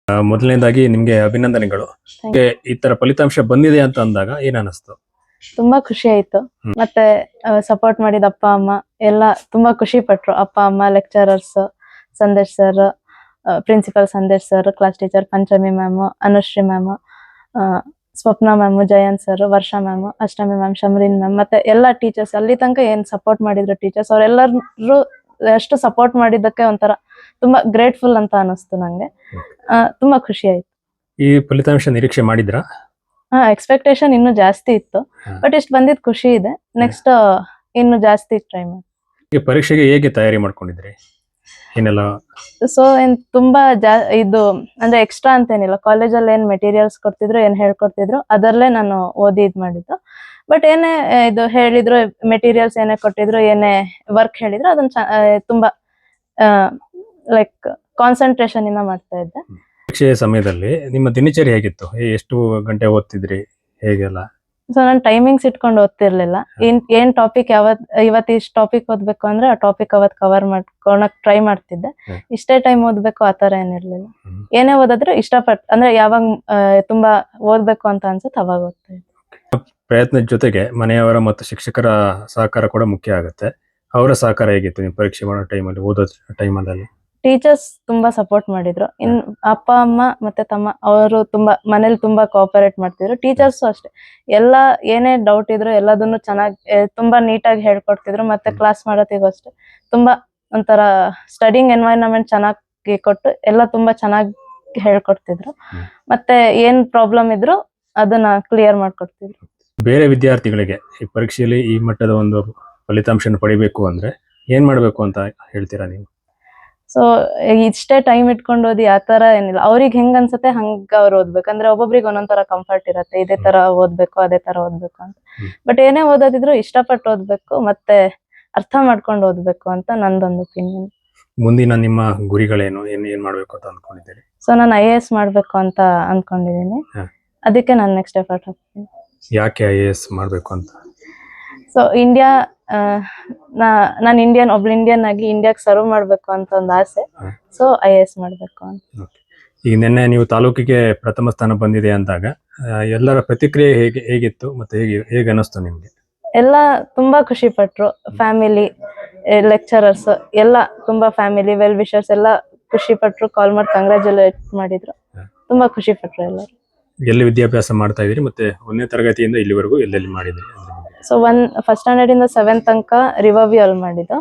ಮೊದಲನೇದಾಗಿ ನಿಮ್ಗೆ ಅಭಿನಂದನೆಗಳು. Thank you. ಈ ತರ ಫಲಿತಾಂಶ ಬಂದಿದೆ ಅಂತ ಅಂದಾಗ ಏನ್ ಅನಿಸ್ತು? ತುಂಬಾ ಖುಷಿ ಆಯ್ತು. ಮತ್ತೆ ಸಪೋರ್ಟ್ ಮಾಡಿದ ಅಪ್ಪ ಅಮ್ಮ ಎಲ್ಲ ತುಂಬಾ ಖುಷಿ ಪಟ್ರು. ಅಪ್ಪ ಅಮ್ಮ, lecturers, Sandesh sir, principal Sandesh sir, class teacher Panchami ma'am, Anushree ma'am, Swapna ma'am, Jayant sir, Varsha ma'am, Ashtami ma'am, Shamreen ma'am, ಮತ್ತೆ ಎಲ್ಲ ಟೀಚರ್ಸ್ ಅಲ್ಲಿ ತನಕ ಏನ್ ಸಪೋರ್ಟ್ ಮಾಡಿದ್ರು ಟೀಚರ್ಸ್ ಅವರೆಲ್ಲರೂ ಎಷ್ಟು ಸಪೋರ್ಟ್ ಮಾಡಿದ್ದಕ್ಕೆ ಒಂಥರ ತುಂಬಾ ಗ್ರೇಟ್ಫುಲ್ ಅಂತ ಅನಿಸ್ತು ನಂಗೆ. ತುಂಬಾ ಖುಷಿ ಆಯ್ತು. ಈ ಫಲಿತಾಂಶ ನಿರೀಕ್ಷೆ ಮಾಡಿದ್ರಾ? ಎಕ್ಸ್ಪೆಕ್ಟೇಷನ್ ಇನ್ನು ಜಾಸ್ತಿ ಇತ್ತು, ಬಟ್ ಇಷ್ಟು ಬಂದಿದ್ ಖುಷಿ ಇದೆ. ನೆಕ್ಸ್ಟ್ ಇನ್ನು ಜಾಸ್ತಿ ಟ್ರೈ ಮಾಡಿ. ಈ ಪರೀಕ್ಷೆಗೆ ಹೇಗೆ ತಯಾರಿ ಮಾಡ್ಕೊಂಡಿದ್ರಿ? ಏನೆಲ್ಲ? ಸೊ ಏನ್ ತುಂಬಾ ಇದು ಅಂದ್ರೆ ಎಕ್ಸ್ಟ್ರಾ ಅಂತೇನಿಲ್ಲ. ಕಾಲೇಜಲ್ಲಿ ಏನ್ ಮೆಟೀರಿಯಲ್ಸ್ ಕೊಡ್ತಿದ್ರು, ಏನ್ ಹೇಳ್ಕೊಡ್ತಿದ್ರು ಅದರಲ್ಲೇ ನಾನು ಓದಿ ಇದ್ ಮಾಡಿದ್ದು. ಬಟ್ ಏನೇ ಇದು ಹೇಳಿದ್ರು, ಮೆಟೀರಿಯಲ್ಸ್ ಏನೇ ಕೊಟ್ಟಿದ್ರು, ಏನೇ ವರ್ಕ್ ಹೇಳಿದ್ರು ಅದನ್ನ ತುಂಬಾ ಲೈಕ್ ಕಾನ್ಸಂಟ್ರೇಷನ್ ಇಂದ ಮಾಡ್ತಾ ಇದ್ದೆ. ಪರೀಕ್ಷೆಯ ಸಮಯದಲ್ಲಿ ನಿಮ್ಮ ದಿನಚರಿ ಹೇಗಿತ್ತು? ಎಷ್ಟು ಗಂಟೆ ಓದ್ತಿದ್ರಿ, ಹೇಗೆಲ್ಲ? ಸೊ ನಾನು ಟೈಮಿಂಗ್ಸ್ ಇಟ್ಕೊಂಡು ಓದ್ತಿರ್ಲಿಲ್ಲ. ಏನ್ ಟಾಪಿಕ್ ಇವತ್ತು ಇಷ್ಟು ಟಾಪಿಕ್ ಓದ್ಬೇಕು ಅಂದ್ರೆ ಆ ಟಾಪಿಕ್ ಅವತ್ ಕವರ್ ಮಾಡ್ಕೊಳಕ್ ಟ್ರೈ ಮಾಡ್ತಿದ್ದೆ. ಇಷ್ಟೇ ಟೈಮ್ ಓದ್ಬೇಕು ಆತರ ಏನಿರ್ಲಿಲ್ಲ. ಏನೇ ಓದಿದ್ರು ಇಷ್ಟಪಟ್ಟು, ಅಂದ್ರೆ ಯಾವಾಗ ತುಂಬಾ ಓದ್ಬೇಕು ಅಂತ ಅನ್ಸುತ್ತೆ ಅವಾಗ ಓದ್ತಾ ಇದ್ದೆ. ಪ್ರಯತ್ನದ ಜೊತೆಗೆ ಮನೆಯವರ ಮತ್ತು ಶಿಕ್ಷಕರ ಸಹಕಾರ ಕೂಡ ಮುಖ್ಯ ಆಗುತ್ತೆ. ಅವರ ಸಹಕಾರ ಹೇಗಿತ್ತು ನೀವು ಪರೀಕ್ಷೆ ಮಾಡೋ ಟೈಮಲ್ಲಿ, ಓದೋ ಟೈಮಲ್ಲಿ? ಟೀಚರ್ಸ್ ತುಂಬಾ ಸಪೋರ್ಟ್ ಮಾಡಿದ್ರು. ಅಪ್ಪ ಅಮ್ಮ ಮತ್ತೆ ತಮ್ಮ ಅವರು ತುಂಬಾ ಮನೇಲಿ ತುಂಬಾ ಕೋಆಪರೇಟ್ ಮಾಡ್ತಿದ್ರು. ಟೀಚರ್ಸ್ ಅಷ್ಟೇ, ಎಲ್ಲ ಏನೇ ಡೌಟ್ ಇದ್ರು ಎಲ್ಲದನ್ನು ಚೆನ್ನಾಗಿ ತುಂಬಾ ನೀಟಾಗಿ ಹೇಳ್ಕೊಡ್ತಿದ್ರು. ಮತ್ತೆ ಕ್ಲಾಸ್ ಮಾಡೋತಿಗೂ ಅಷ್ಟೇ ತುಂಬಾ ಒಂಥರ ಸ್ಟಡಿಂಗ್ ಎನ್ವೈರನ್ಮೆಂಟ್ ಚೆನ್ನಾಗಿ ಕೊಟ್ಟು ಎಲ್ಲ ತುಂಬಾ ಚೆನ್ನಾಗಿ ಹೇಳ್ಕೊಡ್ತಿದ್ರು. ಮತ್ತೆ ಏನ್ ಪ್ರಾಬ್ಲಮ್ ಇದ್ರು ಅದನ್ನ ಕ್ಲಿಯರ್ ಮಾಡ್ಕೊಡ್ತಿದ್ರು. ಬೇರೆ ವಿದ್ಯಾರ್ಥಿಗಳಿಗೆ ಈ ಪರೀಕ್ಷೆಯಲ್ಲಿ ಈ ಮಟ್ಟದ ಒಂದು ಫಲಿತಾಂಶ ಪಡಿಬೇಕು ಅಂದ್ರೆ ಏನ್ ಮಾಡ್ಬೇಕು ಅಂತ ಹೇಳ್ತೀರಾ ನೀವು? ಸೊ ಇಷ್ಟೇ ಟೈಮ್ ಇಟ್ಕೊಂಡು ಓದಿ ಆತರ ಏನಿಲ್ಲ. ಅವ್ರಿಗೆ ಹೆಂಗ್ ಅನ್ಸುತ್ತೆ ಹಂಗ ಅವ್ರು ಓದ್ಬೇಕು. ಅಂದ್ರೆ ಒಬ್ಬೊಬ್ರಿಗೆ ಒಂದೊಂದ್ ತರ ಕಂಫರ್ಟ್ ಇರತ್ತೆ, ಇದೇ ತರ ಓದ್ಬೇಕು ಅದೇ ತರ ಓದ್ಬೇಕು ಅಂತ. ಬಟ್ ಏನೇ ಓದೋದಿದ್ರು ಇಷ್ಟಪಟ್ಟು ಓದ್ಬೇಕು, ಮತ್ತೆ ಅರ್ಥ ಮಾಡ್ಕೊಂಡು ಓದ್ಬೇಕು ಅಂತ ನಂದೊಂದು ಒಪಿನಿಯನ್. ಮುಂದಿನ ನಿಮ್ಮ ಗುರಿಗಳೇನು? ಏನ್ ಮಾಡ್ಬೇಕು ಅಂತ ಅನ್ಕೊಂಡಿದ್ದೀರಿ? ಸೊ ನಾನು IAS ಮಾಡ್ಬೇಕು ಅಂತ ಅನ್ಕೊಂಡಿದೀನಿ. ಅದಕ್ಕೆ ನಾನು ನೆಕ್ಸ್ಟ್ ಎಫರ್ಟ್ ಹಾಕ್ತೀನಿ. ಯಾಕೆ IAS ಮಾಡ್ಬೇಕು ಅಂತ? ಸೊ ಇಂಡಿಯಾ, ನಾನು ಒಬ್ಳು ಇಂಡಿಯನ್ ಆಗಿ ಇಂಡಿಯಾಗೆ ಸರ್ವ್ ಮಾಡ್ಬೇಕು ಅಂತ ಒಂದು ಆಸೆ. ಸೊ IAS ಮಾಡ್ಬೇಕು ಅಂತ. ಈಗ ನಿನ್ನೆ ನೀವು ತಾಲೂಕಿಗೆ ಪ್ರಥಮ ಸ್ಥಾನ ಬಂದಿದೆ ಅಂದಾಗ ಎಲ್ಲರ ಪ್ರತಿಕ್ರಿಯೆ ಹೇಗಿತ್ತು ಮತ್ತೆ ಹೇಗೆ ಅನಿಸ್ತು ನಿಮ್ಗೆ? ಎಲ್ಲ ತುಂಬಾ ಖುಷಿ ಪಟ್ರು. ಫ್ಯಾಮಿಲಿ, ಲೆಕ್ಚರರ್ಸ್ ಎಲ್ಲ ತುಂಬಾ ಫ್ಯಾಮಿಲಿ ವೆಲ್ ವಿಶರ್ಸ್ ಎಲ್ಲ ಖುಷಿ ಪಟ್ರು. ಕಾಲ್ ಮಾಡಿ ಕಂಗ್ರಾಚುಲೇಟ್ ಮಾಡಿದ್ರು. ತುಂಬಾ ಖುಷಿ ಪಟ್ರು ಎಲ್ಲರೂ. ಎಲ್ಲಿ ವಿದ್ಯಾಭ್ಯಾಸ ಮಾಡ್ತಾ ಇದ್ರಿ ಮತ್ತೆ 1ನೇ ತರಗತಿಯಿಂದ ಇಲ್ಲಿವರೆಗೂ ಎಲ್ಲೆಲ್ಲಿ ಮಾಡಿದ್ರಿ? ಸೊ ಫಸ್ಟ್ ಸ್ಟ್ಯಾಂಡರ್ಡ್ ಇಂದ 7th ತನಕ ರಿವರ್ವ್ಯೂ ಅಲ್ಲಿ ಮಾಡಿದ್ದು.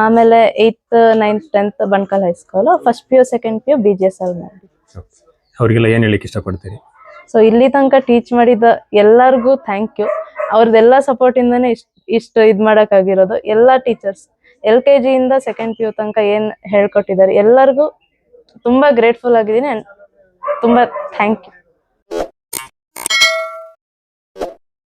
ಆಮೇಲೆ 8th 9th 10th Bankal high school, first PU second PU BGS ಅಲ್ಲಿ ಮಾಡಿದ್ದು. ಅವ್ರಿಗೆಲ್ಲ ಏನ್ ಹೇಳಿಕ್ಕೆ ಇಷ್ಟಪಡ್ತೀರಿ? ಸೊ ಇಲ್ಲಿ ತನಕ ಟೀಚ್ ಮಾಡಿದ ಎಲ್ಲರಿಗೂ ಥ್ಯಾಂಕ್ ಯು. ಅವ್ರದ್ದೆಲ್ಲ ಸಪೋರ್ಟ್ ಇಂದಾನೆ ಇಷ್ಟು ಇದ್ ಮಾಡಕ್ ಆಗಿರೋದು. ಎಲ್ಲಾ ಟೀಚರ್ಸ್ LKG ಇಂದ ಸೆಕೆಂಡ್ PU ತನಕ ಏನ್ ಹೇಳ್ಕೊಟ್ಟಿದ್ದಾರೆ ಎಲ್ಲರಿಗೂ ತುಂಬಾ ಗ್ರೇಟ್ಫುಲ್ ಆಗಿದ್ದೀನಿ. ತುಂಬಾ ಥ್ಯಾಂಕ್ ಯು.